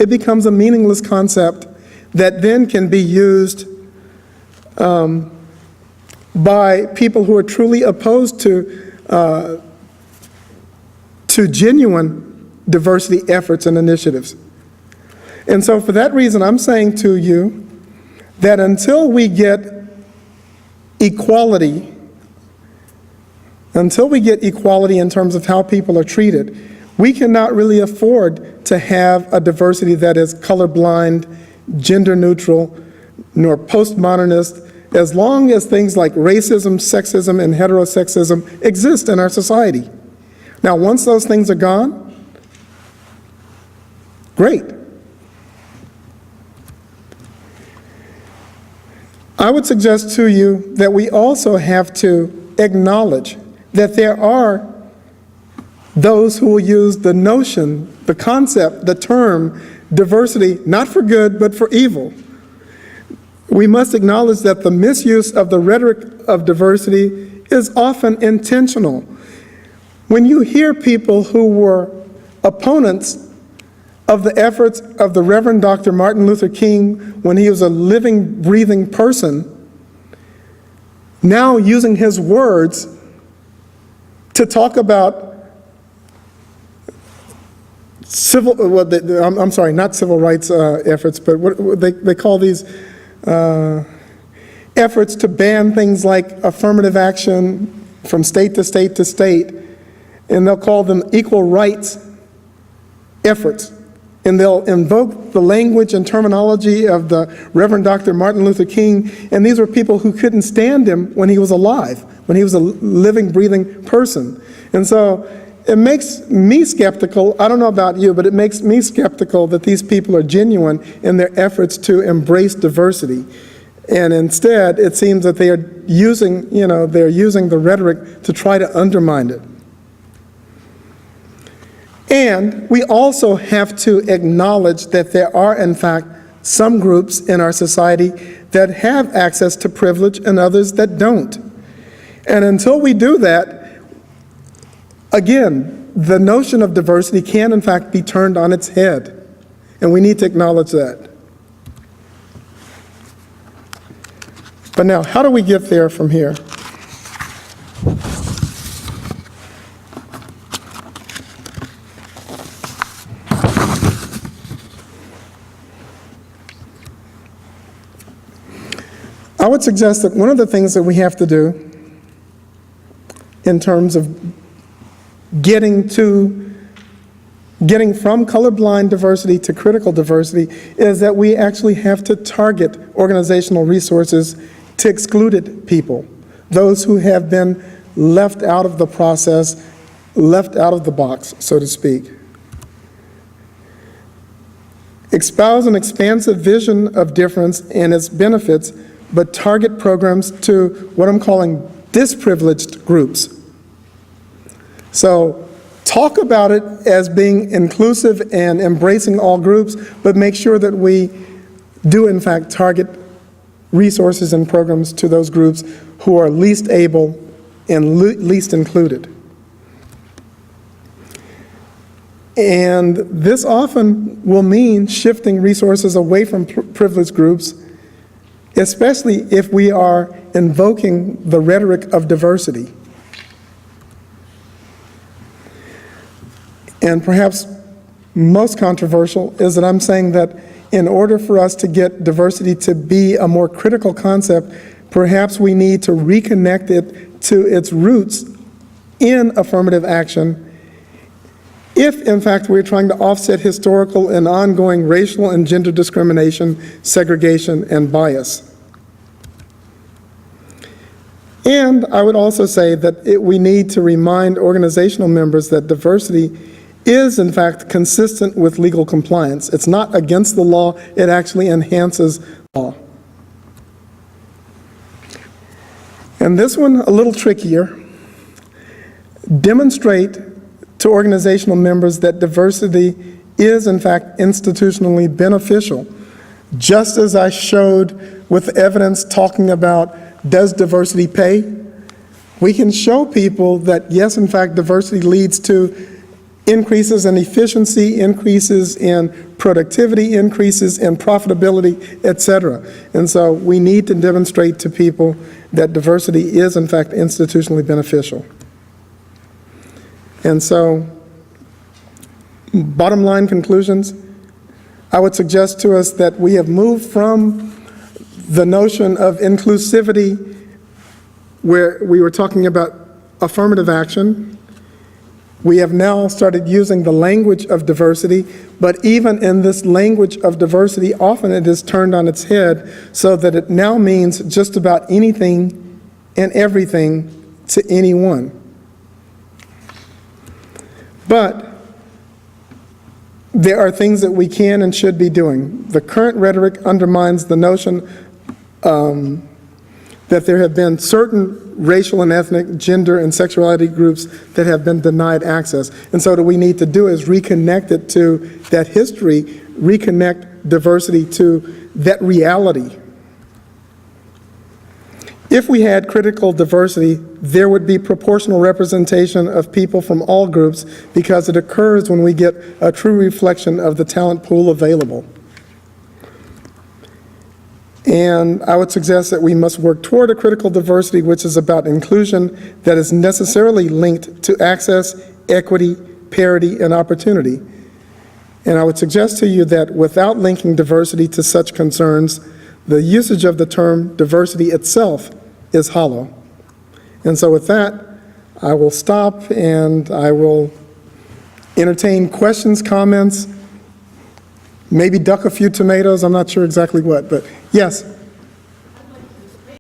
it becomes a meaningless concept that then can be used by people who are truly opposed to genuine diversity efforts and initiatives. And so for that reason, I'm saying to you that until we get equality in terms of how people are treated, we cannot really afford to have a diversity that is colorblind, gender neutral, nor postmodernist, as long as things like racism, sexism, and heterosexism exist in our society. Now, once those things are gone, great. I would suggest to you that we also have to acknowledge that there are those who will use the notion, the concept, the term diversity, not for good, but for evil. We must acknowledge that the misuse of the rhetoric of diversity is often intentional. When you hear people who were opponents of the efforts of the Reverend Dr. Martin Luther King when he was a living, breathing person, now using his words to talk about not civil rights efforts, but what they call these efforts to ban things like affirmative action from state to state to state, and they'll call them equal rights efforts. And they'll invoke the language and terminology of the Reverend Dr. Martin Luther King, and these were people who couldn't stand him when he was alive, when he was a living, breathing person. And so it makes me skeptical, I don't know about you, but it makes me skeptical that these people are genuine in their efforts to embrace diversity. And instead, it seems that they are using, they're using the rhetoric to try to undermine it. And we also have to acknowledge that there are, in fact, some groups in our society that have access to privilege and others that don't. And until we do that, again, the notion of diversity can, in fact, be turned on its head. And we need to acknowledge that. But now, how do we get there from here? I would suggest that one of the things that we have to do in terms of getting from colorblind diversity to critical diversity is that we actually have to target organizational resources to excluded people, those who have been left out of the process, left out of the box, so to speak. Espouse an expansive vision of difference and its benefits, but target programs to what I'm calling disprivileged groups. So talk about it as being inclusive and embracing all groups, but make sure that we do in fact target resources and programs to those groups who are least able and least included. And this often will mean shifting resources away from privileged groups, especially if we are invoking the rhetoric of diversity. And perhaps most controversial is that I'm saying that in order for us to get diversity to be a more critical concept, perhaps we need to reconnect it to its roots in affirmative action if, in fact, we're trying to offset historical and ongoing racial and gender discrimination, segregation, and bias. And I would also say that we need to remind organizational members that diversity is, in fact, consistent with legal compliance. It's not against the law, it actually enhances law. And this one, a little trickier. Demonstrate to organizational members that diversity is, in fact, institutionally beneficial. Just as I showed with evidence talking about, does diversity pay? We can show people that, yes, in fact, diversity leads to increases in efficiency, increases in productivity, increases in profitability, et cetera. And so we need to demonstrate to people that diversity is, in fact, institutionally beneficial. And so, bottom line conclusions, I would suggest to us that we have moved from the notion of inclusivity, where we were talking about affirmative action. We have now started using the language of diversity, but even in this language of diversity, often it is turned on its head so that it now means just about anything and everything to anyone. But there are things that we can and should be doing. The current rhetoric undermines the notion that there have been certain racial and ethnic, gender, and sexuality groups that have been denied access. And so what we need to do is reconnect it to that history, reconnect diversity to that reality. If we had critical diversity, there would be proportional representation of people from all groups, because it occurs when we get a true reflection of the talent pool available. And I would suggest that we must work toward a critical diversity which is about inclusion that is necessarily linked to access, equity, parity, and opportunity. And I would suggest to you that without linking diversity to such concerns, the usage of the term diversity itself is hollow. And so with that, I will stop and I will entertain questions, comments, maybe duck a few tomatoes, I'm not sure exactly what, but yes?